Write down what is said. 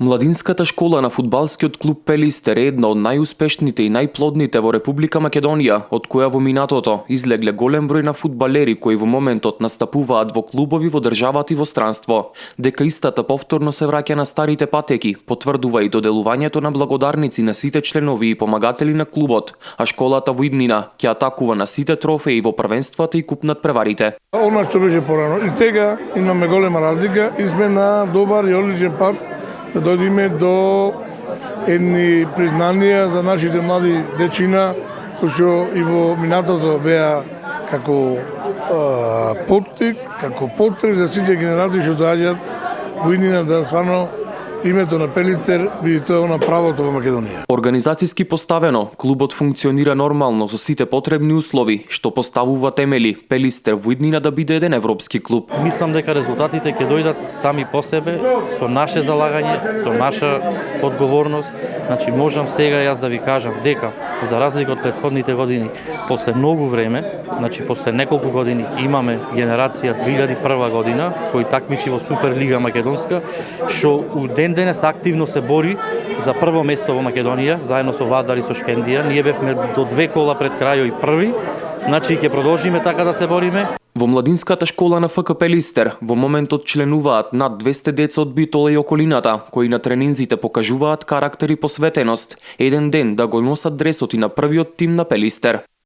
Младинската школа на фудбалскиот клуб Пелистер е една од најуспешните и најплодните во Република Македонија, од која во минатото излегле голем број на фудбалери кои во моментот настапуваат во клубови во државата и во странство. Дека истата повторно се враќа на старите патеки, потврдува и доделувањето на благодарници на сите членови и помагатели на клубот, а школата во иднина ќе атакува на сите трофеи во првенствата и купнат преварите. Она што беше порано и сега имаме голема разлика и сме на добар и одличен пат да дојдеме до едни признанија за нашите млади дечина кои што и во минатото беа како поттик, како потреб за сите генерации што доаѓаат во иднина да стварно името на Пелистер биде тоа на правото во Македонија. Организацијски поставено, клубот функционира нормално со сите потребни услови, што поставува темели Пелистер во иднина да биде еден европски клуб. Мислам дека резултатите ќе дојдат сами по себе, со наше залагање, со наша одговорност. Значи можам сега јас да ви кажам дека за разлика од претходните години, после многу време, значи после неколку години имаме генерација 2001 година кој такмичи во Суперлига Македонска, што у ден денес активно се бори за прво место во Македонија, заедно со Вадар и со Шкендија. Ние бевме до 2 кола пред крајот и први, значи ќе продолжиме така да се бориме. Во младинската школа на ФК Пелистер во моментот членуваат над 200 деца од Битола и околината, кои на тренинзите покажуваат карактер и посветеност, еден ден да го носат дресот и на првиот тим на Пелистер.